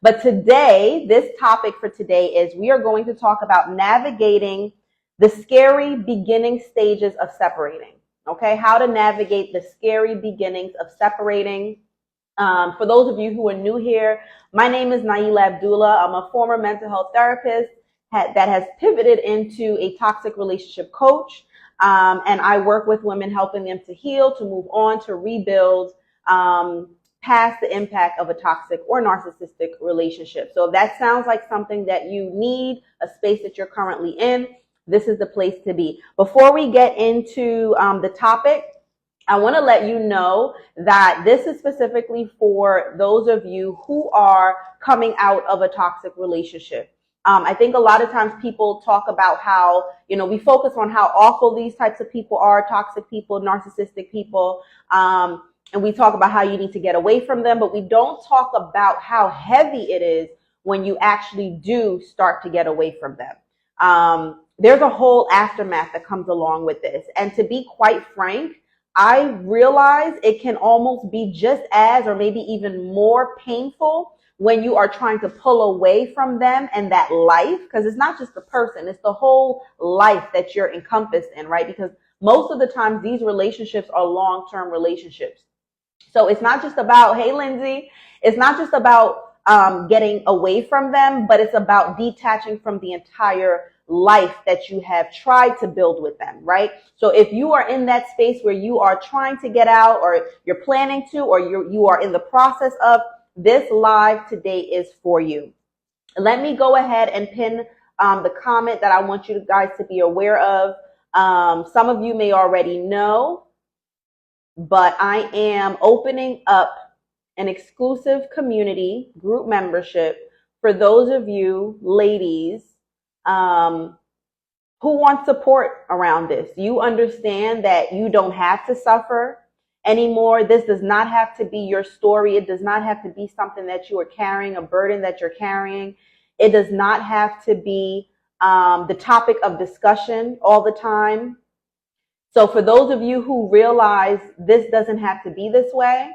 But today, this topic for today is we are going to talk about navigating the scary beginning stages of separating. Okay, how to navigate the scary beginnings of separating. For those of you who are new here, my name is Nailah Abdullah. I'm a former mental health therapist that has pivoted into a toxic relationship coach. And I work with women, helping them to heal, to move on, to rebuild past the impact of a toxic or narcissistic relationship. So if that sounds like something that you need, a space that you're currently in, this is the place to be. Before we get into the topic, I want to let you know that this is specifically for those of you who are coming out of a toxic relationship. I think a lot of times people talk about how, we focus on how awful these types of people are, toxic people, narcissistic people, and we talk about how you need to get away from them, but we don't talk about how heavy it is when you actually do start to get away from them. There's a whole aftermath that comes along with this. And to be quite frank, I realize it can almost be just as, or maybe even more painful when you are trying to pull away from them and that life, because it's not just the person, it's the whole life that you're encompassed in, right? Because most of the times these relationships are long-term relationships. So it's not just about, hey, Lindsay, it's not just about getting away from them, but it's about detaching from the entire life that you have tried to build with them, right? So if you are in that space where you are trying to get out, or you're planning to, or you are in the process of, this live today is for you. Let me go ahead and pin the comment that I want you guys to be aware of. Some of you may already know, but I am opening up an exclusive community group membership for those of you ladies who want support around this. You understand that you don't have to suffer anymore. This does not have to be your story. It does not have to be something that you are carrying, a burden that you're carrying. It does not have to be the topic of discussion all the time. So for those of you who realize this doesn't have to be this way,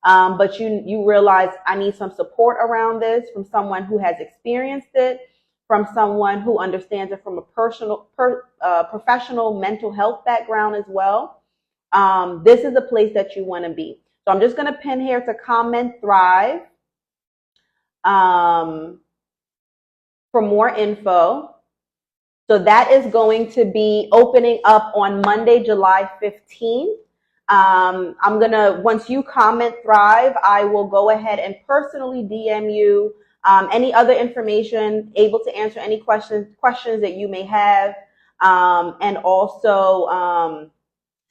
but you realize I need some support around this from someone who has experienced it, from someone who understands it from a professional mental health background as well. This is the place that you want to be. So I'm just going to pin here to comment Thrive for more info. So that is going to be opening up on Monday, July 15th. Once you comment Thrive, I will go ahead and personally DM you any other information, able to answer any questions that you may have, and also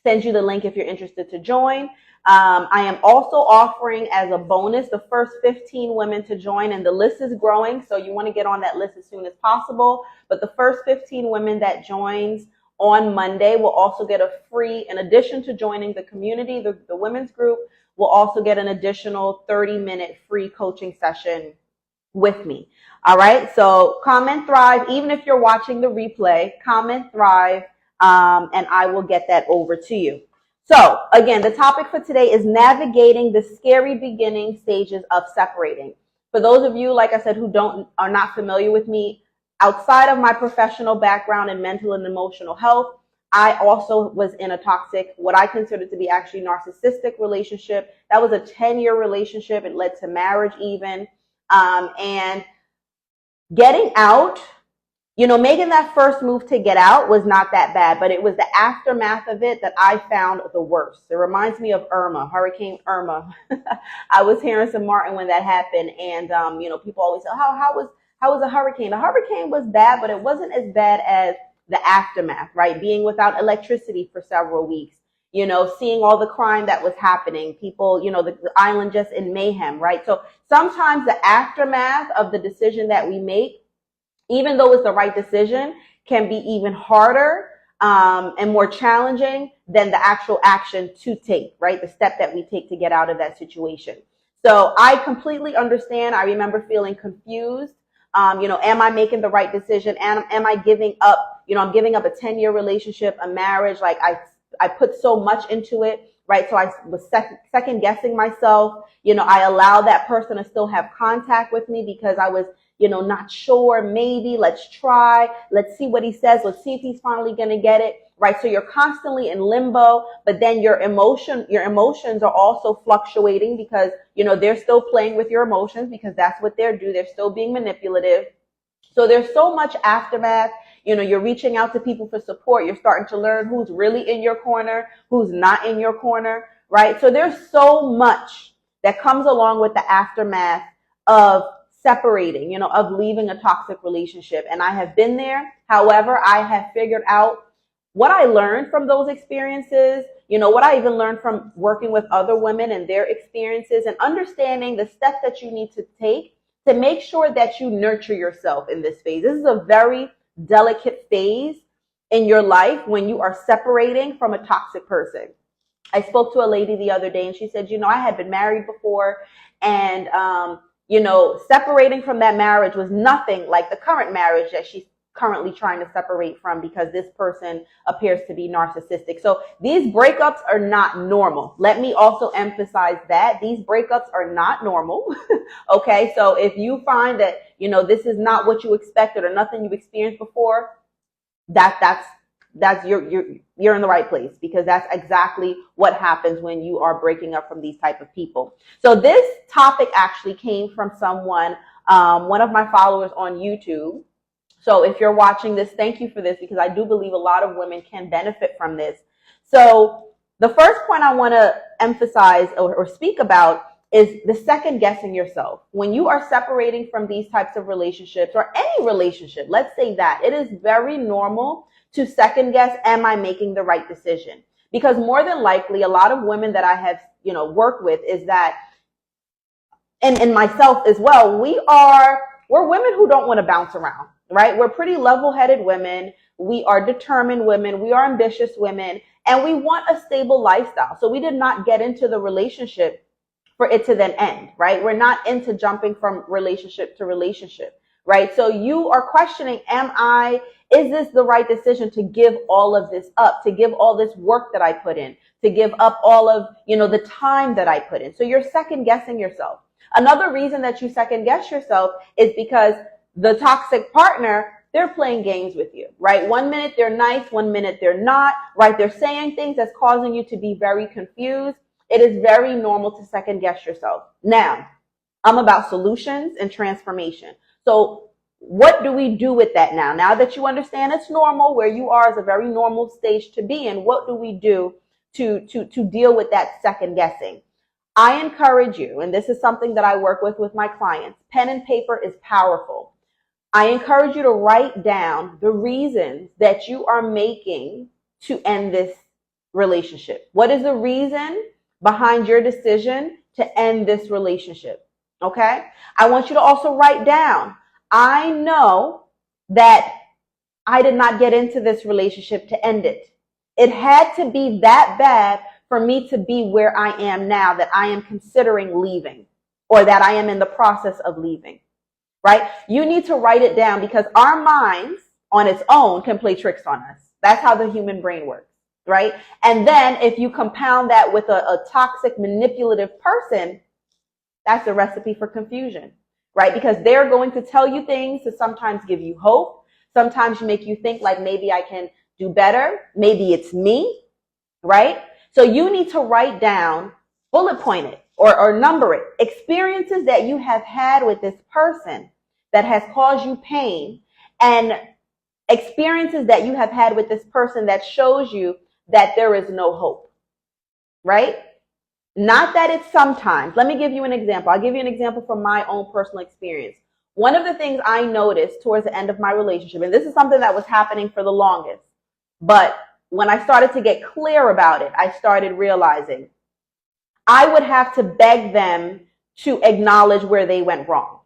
send you the link if you're interested to join. I am also offering as a bonus the first 15 women to join, and the list is growing, so you want to get on that list as soon as possible. But the first 15 women that joins on Monday will also get a free, in addition to joining the community, the women's group, will also get an additional 30-minute free coaching session with me. All right, so comment Thrive. Even if you're watching the replay, comment Thrive, and I will get that over to you. So again, the topic for today is navigating the scary beginning stages of separating. For those of you, like I said, who are not familiar with me, outside of my professional background in mental and emotional health, I also was in a toxic, what I consider to be actually narcissistic relationship. That was a 10-year relationship. It led to marriage even. And getting out, making that first move to get out was not that bad, but it was the aftermath of it that I found the worst. It reminds me of Hurricane Irma. I was here in St. Martin when that happened, and people always say, how was a hurricane? The hurricane was bad, but it wasn't as bad as the aftermath, right? Being without electricity for several weeks, seeing all the crime that was happening, people, the island just in mayhem, right? So sometimes the aftermath of the decision that we make, even though it's the right decision, can be even harder and more challenging than the actual action to take, right? The step that we take to get out of that situation. So I completely understand. I remember feeling confused. Am I making the right decision? Am I giving up? I'm giving up a 10-year relationship, a marriage. Like I put so much into it. right? So I was second guessing myself. I allowed that person to still have contact with me because I was, not sure. Maybe let's try. Let's see what he says. Let's see if he's finally going to get it, right? So you're constantly in limbo, but then your emotions are also fluctuating because, they're still playing with your emotions because that's what they're doing. They're still being manipulative. So there's so much aftermath. You're reaching out to people for support. You're starting to learn who's really in your corner, who's not in your corner, right? So there's so much that comes along with the aftermath of separating, of leaving a toxic relationship. And I have been there. However, I have figured out what I learned from those experiences, what I even learned from working with other women and their experiences, and understanding the steps that you need to take to make sure that you nurture yourself in this phase. This is a very delicate phase in your life when you are separating from a toxic person. I spoke to a lady the other day and she said, I had been married before, and separating from that marriage was nothing like the current marriage that she's currently trying to separate from because this person appears to be narcissistic. So these breakups are not normal. Let me also emphasize that these breakups are not normal. Okay. So if you find that, this is not what you expected or nothing you've experienced before, that's you're in the right place, because that's exactly what happens when you are breaking up from these type of people. So this topic actually came from someone, one of my followers on YouTube. So if you're watching this, thank you for this, because I do believe a lot of women can benefit from this. So the first point I want to emphasize or speak about is the second guessing yourself. When you are separating from these types of relationships, or any relationship, let's say that, it is very normal to second guess, am I making the right decision? Because more than likely, a lot of women that I have, worked with is that, and myself as well, we're women who don't want to bounce around, right? We're pretty level-headed women. We are determined women. We are ambitious women, and we want a stable lifestyle. So we did not get into the relationship for it to then end, right? We're not into jumping from relationship to relationship, right? So you are questioning, is this the right decision to give all of this up, to give all this work that I put in, to give up all of, the time that I put in? So you're second guessing yourself. Another reason that you second guess yourself is because the toxic partner, they're playing games with you, right? 1 minute they're nice, 1 minute they're not, right? They're saying things that's causing you to be very confused. It is very normal to second guess yourself. Now, I'm about solutions and transformation. So what do we do with that now? Now that you understand it's normal, where you are is a very normal stage to be in, what do we do to deal with that second guessing? I encourage you, and this is something that I work with my clients, pen and paper is powerful. I encourage you to write down the reasons that you are making to end this relationship. What is the reason behind your decision to end this relationship? Okay? I want you to also write down, I know that I did not get into this relationship to end it. It had to be that bad for me to be where I am now, that I am considering leaving, or that I am in the process of leaving, right? You need to write it down, because our minds on its own can play tricks on us. That's how the human brain works, right? And then if you compound that with a toxic, manipulative person, that's a recipe for confusion, right? Because they're going to tell you things to sometimes give you hope. Sometimes make you think like, maybe I can do better. Maybe it's me, right? So you need to write down, bullet point it, or number it, experiences that you have had with this person that has caused you pain, and experiences that you have had with this person that shows you that there is no hope, right? Not that it's sometimes. Let me give you an example. I'll give you an example from my own personal experience. One of the things I noticed towards the end of my relationship, and this is something that was happening for the longest, but when I started to get clear about it, I started realizing I would have to beg them to acknowledge where they went wrong.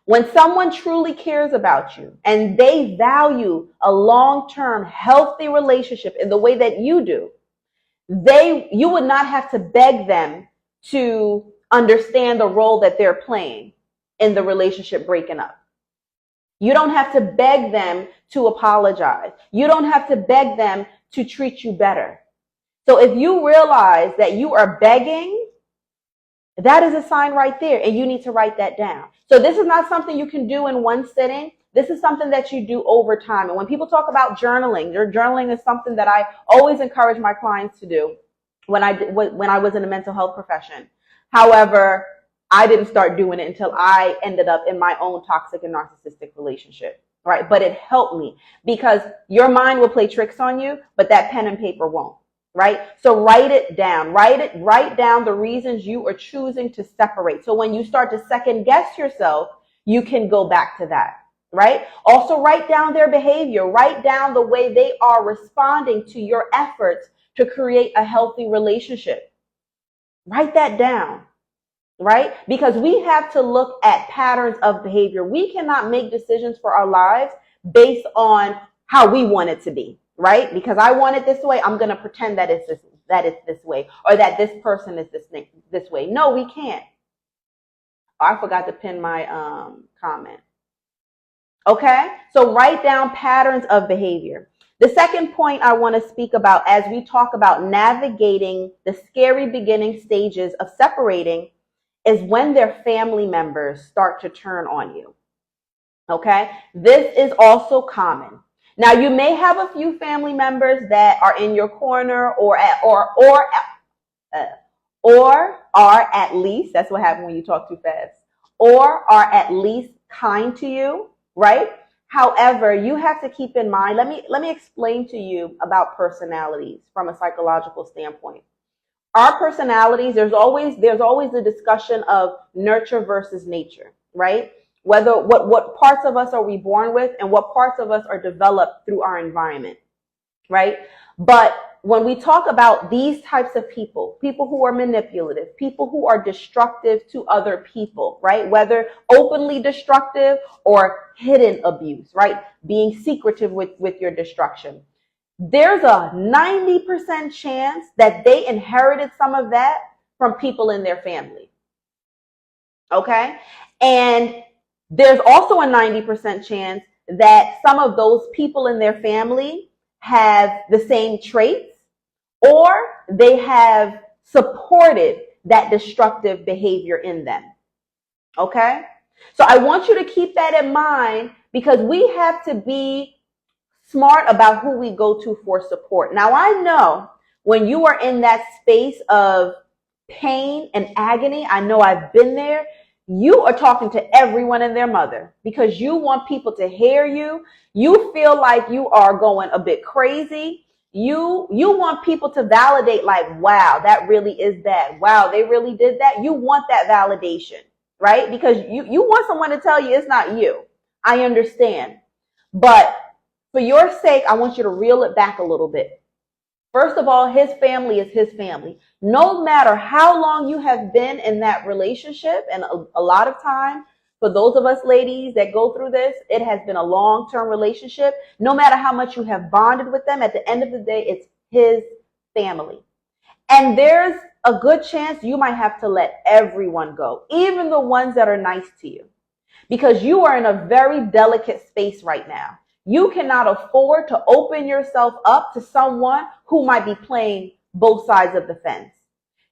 When someone truly cares about you and they value a long-term healthy relationship in the way that you do, you would not have to beg them to understand the role that they're playing in the relationship breaking up. You don't have to beg them to apologize. You don't have to beg them to treat you better. So if you realize that you are begging, that is a sign right there, and you need to write that down. So this is not something you can do in one sitting. This is something that you do over time. And when people talk about journaling, your journaling is something that I always encourage my clients to do when I was in the mental health profession. However, I didn't start doing it until I ended up in my own toxic and narcissistic relationship, right? But it helped me because your mind will play tricks on you, but that pen and paper won't. Right? So write it down. Write down the reasons you are choosing to separate. So when you start to second guess yourself, you can go back to that. Right? Also write down their behavior. Write down the way they are responding to your efforts to create a healthy relationship. Write that down. Right? Because we have to look at patterns of behavior. We cannot make decisions for our lives based on how we want it to be. Right? Because I want it this way, I'm going to pretend that it's this way, or that this person is this way. No, we can't. Oh, I forgot to pin my comment. Okay? So write down patterns of behavior. The second point I want to speak about as we talk about navigating the scary beginning stages of separating is when their family members start to turn on you. Okay? This is also common. Now, you may have a few family members that are in your corner or are at least, that's what happens when you talk too fast, or are at least kind to you, right? However, you have to keep in mind, let me explain to you about personalities from a psychological standpoint. Our personalities, there's always the discussion of nurture versus nature, right? Whether what parts of us are we born with and what parts of us are developed through our environment, right? But when we talk about these types of people who are manipulative, people who are destructive to other people, right? Whether openly destructive or hidden abuse, right? Being secretive with your destruction. There's a 90% chance that they inherited some of that from people in their family. Okay? And there's also a 90% chance that some of those people in their family have the same traits or they have supported that destructive behavior in them. Okay? So I want you to keep that in mind because we have to be smart about who we go to for support. Now, I know when you are in that space of pain and agony, I know I've been there. You are talking to everyone and their mother because you want people to hear you. You feel like you are going a bit crazy. You want people to validate like, wow, that really is bad. Wow, they really did that. You want that validation, right? Because you want someone to tell you it's not you. I understand. But for your sake, I want you to reel it back a little bit. First of all, his family is his family. No matter how long you have been in that relationship, and a lot of time, for those of us ladies that go through this, it has been a long-term relationship. No matter how much you have bonded with them, at the end of the day, it's his family. And there's a good chance you might have to let everyone go, even the ones that are nice to you, because you are in a very delicate space right now. You cannot afford to open yourself up to someone who might be playing both sides of the fence.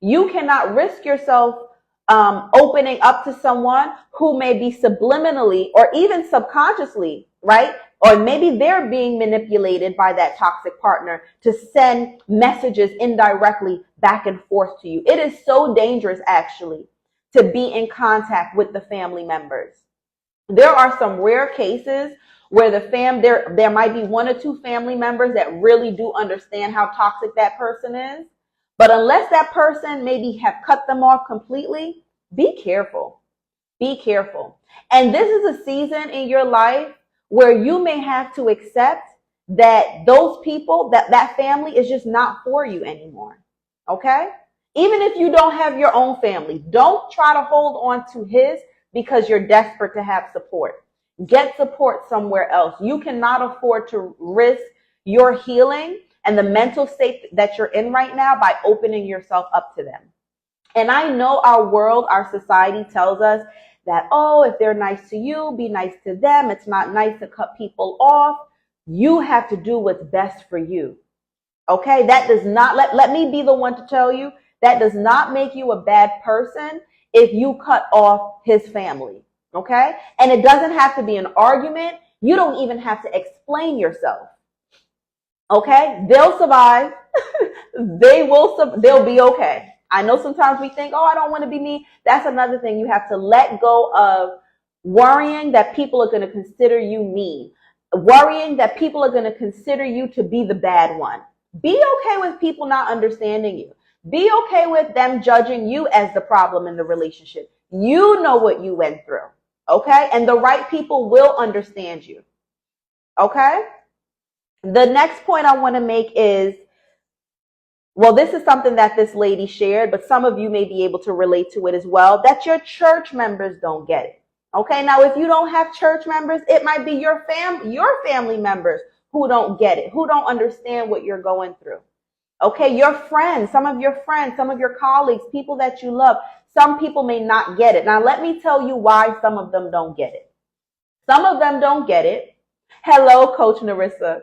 You cannot risk yourself opening up to someone who may be subliminally or even subconsciously, right? Or maybe they're being manipulated by that toxic partner to send messages indirectly back and forth to you. It is so dangerous, actually, to be in contact with the family members. There are some rare cases where there might be one or two family members that really do understand how toxic that person is. But unless that person maybe have cut them off completely, be careful. Be careful. And this is a season in your life where you may have to accept that those people, that family is just not for you anymore. Okay? Even if you don't have your own family, don't try to hold on to his because you're desperate to have support. Get support somewhere else. You cannot afford to risk your healing and the mental state that you're in right now by opening yourself up to them. And I know our world, our society tells us that, oh, if they're nice to you, be nice to them. It's not nice to cut people off. You have to do what's best for you. Okay, that does not, let me be the one to tell you, that does not make you a bad person if you cut off his family. Okay, and it doesn't have to be an argument. You don't even have to explain yourself. Okay, they'll survive. They'll be okay. I know sometimes we think, oh, I don't want to be me. That's another thing. You have to let go of worrying that people are going to consider you mean, worrying that people are going to consider you to be the bad one. Be okay with people not understanding you. Be okay with them judging you as the problem in the relationship. You know what you went through. Okay, and the right people will understand you. Okay. The next point I want to make is, well, this is something that this lady shared, but some of you may be able to relate to it as well, that your church members don't get it. Okay, now if you don't have church members, it might be your family members who don't get it, who don't understand what you're going through. Okay, your friends, some of your colleagues, people that you love, some people may not get it. Now, let me tell you why some of them don't get it. Some of them don't get it. Hello, Coach Narissa.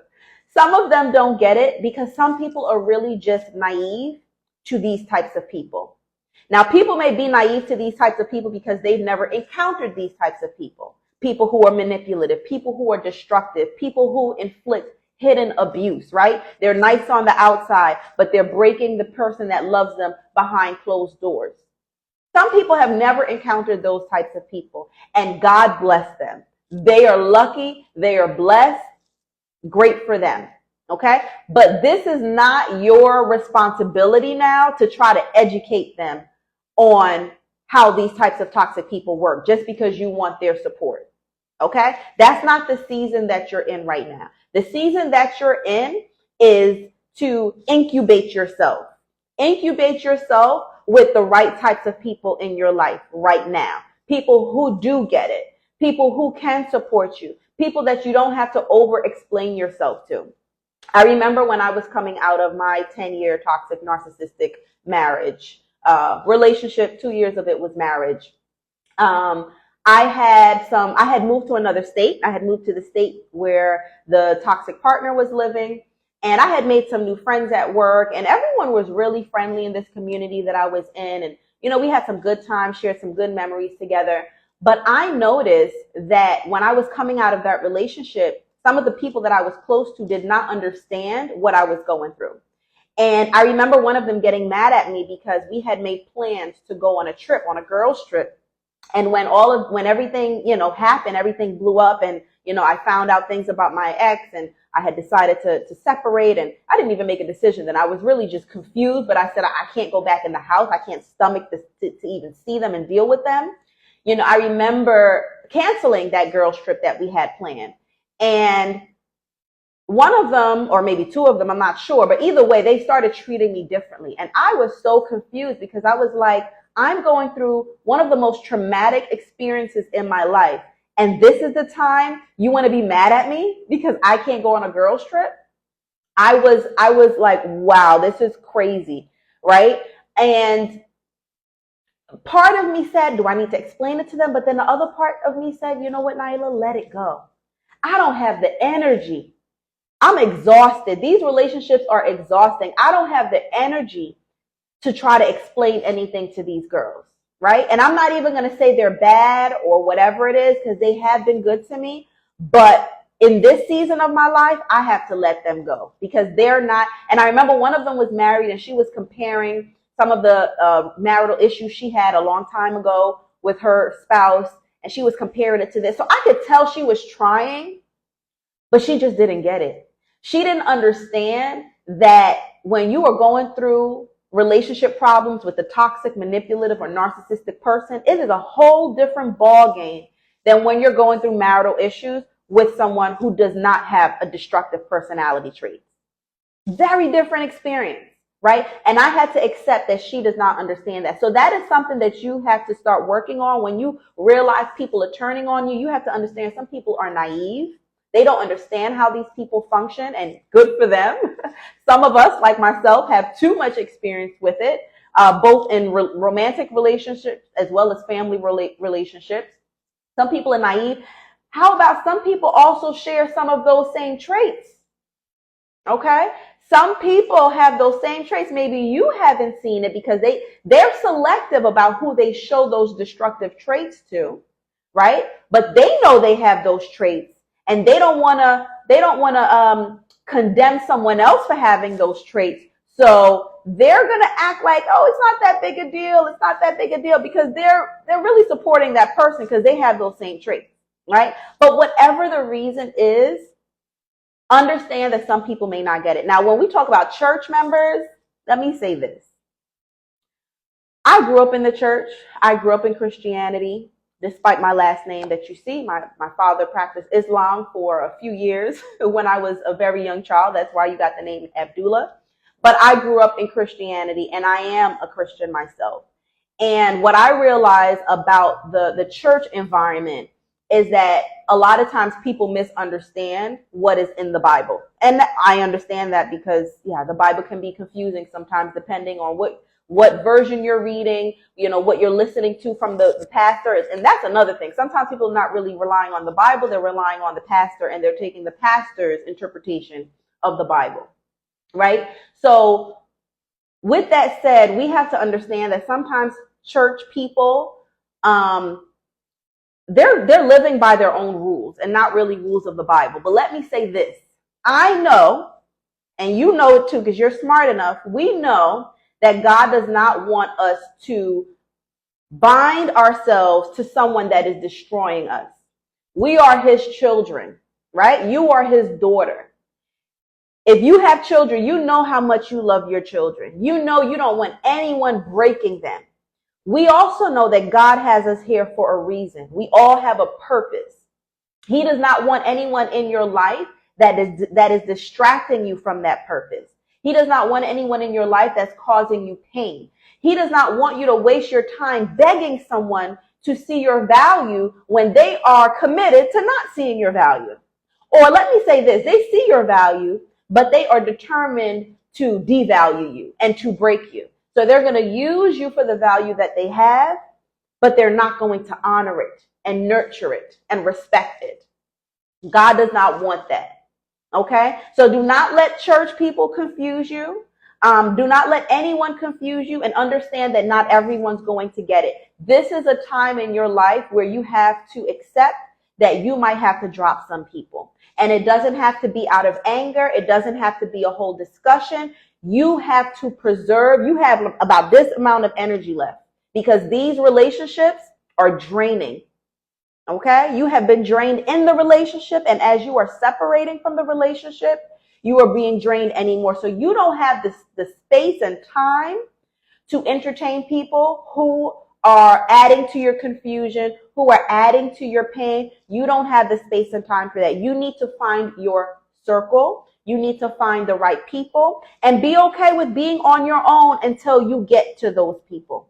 Some of them don't get it because some people are really just naive to these types of people. Now, people may be naive to these types of people because they've never encountered these types of people. People who are manipulative, people who are destructive, people who inflict hidden abuse, right? They're nice on the outside, but they're breaking the person that loves them behind closed doors. Some people have never encountered those types of people, and God bless them. They are lucky, they are blessed, great for them, okay? But this is not your responsibility now to try to educate them on how these types of toxic people work just because you want their support, okay? That's not the season that you're in right now. The season that you're in is to incubate yourself. Incubate yourself with the right types of people in your life right now. People who do get it. People who can support you. People that you don't have to over-explain yourself to. I remember when I was coming out of my 10-year toxic narcissistic marriage, relationship, 2 years of it was marriage. I had moved to another state. I had moved to the state where the toxic partner was living. And I had made some new friends at work, and everyone was really friendly in this community that I was in. And, you know, we had some good times, shared some good memories together. But I noticed that when I was coming out of that relationship, some of the people that I was close to did not understand what I was going through. And I remember one of them getting mad at me because we had made plans to go on a trip, on a girls' trip. And when everything, happened, everything blew up, and, I found out things about my ex, and I had decided to separate, and I didn't even make a decision then. I was really just confused, but I said, I can't go back in the house. I can't stomach this to even see them and deal with them. I remember canceling that girls' trip that we had planned. And one of them, or maybe two of them, I'm not sure, but either way, they started treating me differently. And I was so confused because I was like, I'm going through one of the most traumatic experiences in my life. And this is the time you want to be mad at me because I can't go on a girls' trip? I was like, wow, this is crazy, right? And part of me said, do I need to explain it to them? But then the other part of me said, you know what, Nailah, let it go. I don't have the energy. I'm exhausted. These relationships are exhausting. I don't have the energy to try to explain anything to these girls, right? And I'm not even going to say they're bad or whatever it is because they have been good to me. But in this season of my life, I have to let them go because they're not. And I remember one of them was married and she was comparing some of the marital issues she had a long time ago with her spouse. And she was comparing it to this. So I could tell she was trying, but she just didn't get it. She didn't understand that when you are going through relationship problems with a toxic, manipulative, or narcissistic person, it is a whole different ball game than when you're going through marital issues with someone who does not have a destructive personality trait. Very different experience, right? And I had to accept that she does not understand that. So that is something that you have to start working on. When you realize people are turning on you, you have to understand some people are naive. They don't understand how these people function, and good for them. Some of us, like myself, have too much experience with it, both in romantic relationships as well as family relationships. Some people are naive. How about some people also share some of those same traits? Okay? Some people have those same traits. Maybe you haven't seen it because they're selective about who they show those destructive traits to, right? But they know they have those traits, and they don't want to condemn someone else for having those traits. So they're going to act like, oh, it's not that big a deal. It's not that big a deal, because they're really supporting that person because they have those same traits, right? But whatever the reason is, understand that some people may not get it. Now, when we talk about church members, let me say this. I grew up in the church. I grew up in Christianity, despite my last name that you see. My father practiced Islam for a few years when I was a very young child. That's why you got the name Abdullah. But I grew up in Christianity, and I am a Christian myself. And what I realized about the church environment is that a lot of times people misunderstand what is in the Bible. And I understand that because, yeah, the Bible can be confusing sometimes depending on what version you're reading, what you're listening to from the pastor. And that's another thing. Sometimes people are not really relying on the Bible. They're relying on the pastor, and they're taking the pastor's interpretation of the Bible, right? So with that said, we have to understand that sometimes church people, they're living by their own rules and not really rules of the Bible. But let me say this. I know, and you know it too because you're smart enough, we know that God does not want us to bind ourselves to someone that is destroying us. We are his children, right? You are his daughter. If you have children, you know how much you love your children. You know you don't want anyone breaking them. We also know that God has us here for a reason. We all have a purpose. He does not want anyone in your life that is distracting you from that purpose. He does not want anyone in your life that's causing you pain. He does not want you to waste your time begging someone to see your value when they are committed to not seeing your value. Or let me say this, they see your value, but they are determined to devalue you and to break you. So they're going to use you for the value that they have, but they're not going to honor it and nurture it and respect it. God does not want that. Okay? So do not let church people confuse you. Do not let anyone confuse you, and understand that not everyone's going to get it. This is a time in your life where you have to accept that you might have to drop some people. And it doesn't have to be out of anger. It doesn't have to be a whole discussion. You have to preserve. You have about this amount of energy left, because these relationships are draining. Okay? You have been drained in the relationship, and as you are separating from the relationship, you are being drained anymore. So you don't have the space and time to entertain people who are adding to your confusion, who are adding to your pain. You don't have the space and time for that. You need to find your circle. You need to find the right people, and be okay with being on your own until you get to those people.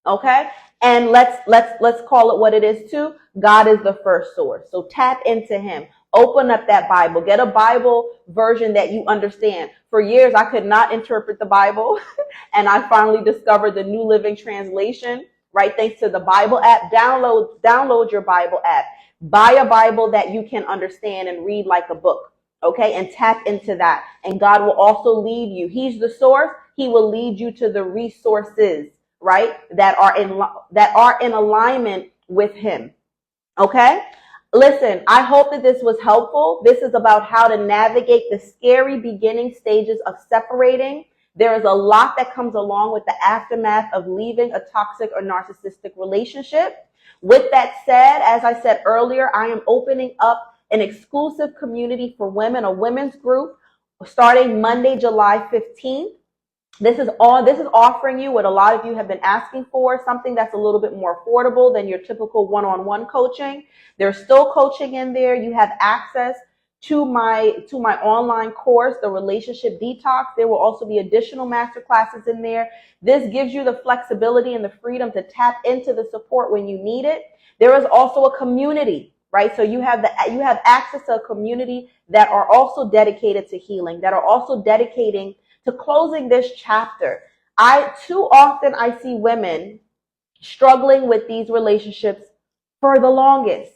Okay? And let's call it what it is too. God is the first source. So tap into him. Open up that Bible. Get a Bible version that you understand. For years, I could not interpret the Bible. And I finally discovered the New Living Translation, right? Thanks to the Bible app. Download your Bible app. Buy a Bible that you can understand and read like a book. Okay? And tap into that. And God will also lead you. He's the source. He will lead you to the resources, right? That are in alignment with him. Okay? Listen, I hope that this was helpful. This is about how to navigate the scary beginning stages of separating. There is a lot that comes along with the aftermath of leaving a toxic or narcissistic relationship. With that said, as I said earlier, I am opening up an exclusive community for women, a women's group, starting Monday, July 15th. This is offering you what a lot of you have been asking for, something that's a little bit more affordable than your typical one-on-one coaching. There's still coaching in there. You have access to my online course, the Relationship Detox. There will also be additional masterclasses in there. This gives you the flexibility and the freedom to tap into the support when you need it. There is also a community, right? So you have access to a community that are also dedicated to healing, that are also dedicating to closing this chapter. Too often I see women struggling with these relationships for the longest.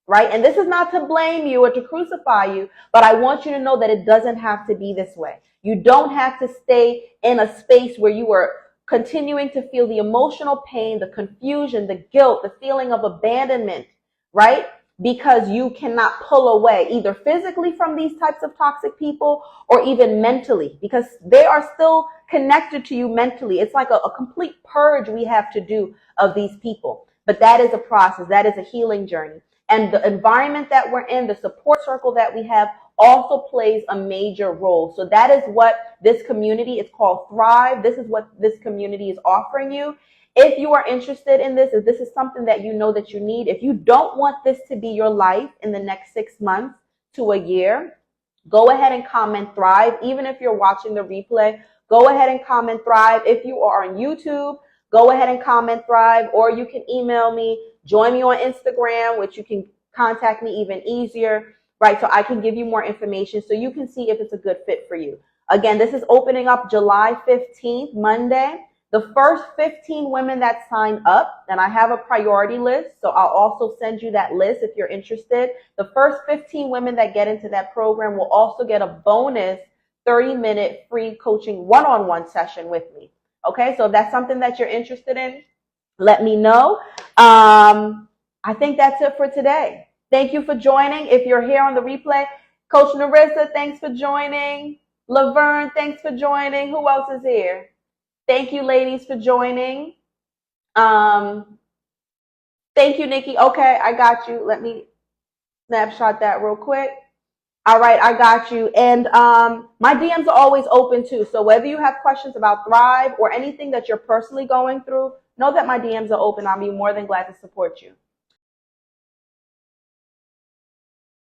right? And this is not to blame you or to crucify you, but I want you to know that it doesn't have to be this way. You don't have to stay in a space where you are continuing to feel the emotional pain, the confusion, the guilt, the feeling of abandonment, right? Because you cannot pull away either physically from these types of toxic people or even mentally, because they are still connected to you mentally. It's like a complete purge we have to do of these people. But that is a process. That is a healing journey. And the environment that we're in, the support circle that we have, also plays a major role. So that is what this community is called Thrive. This is what this community is offering you. If you are interested in this, if this is something that you know that you need, if you don't want this to be your life in the next 6 months to a year, go ahead and comment Thrive. Even if you're watching the replay, go ahead and comment Thrive. If you are on YouTube, go ahead and comment Thrive, or you can email me, join me on Instagram, which you can contact me even easier, right? So I can give you more information so you can see if it's a good fit for you. Again, this is opening up July 15th, Monday. The first 15 women that sign up, and I have a priority list, so I'll also send you that list if you're interested. The first 15 women that get into that program will also get a bonus 30-minute free coaching one-on-one session with me. Okay, so if that's something that you're interested in, let me know. I think that's it for today. Thank you for joining. If you're here on the replay, Coach Narissa, thanks for joining. Laverne, thanks for joining. Who else is here? Thank you, ladies, for joining. Thank you, Nikki. Okay, I got you. Let me snapshot that real quick. All right, I got you. And my DMs are always open too. So whether you have questions about Thrive or anything that you're personally going through, know that my DMs are open. I'll be more than glad to support you.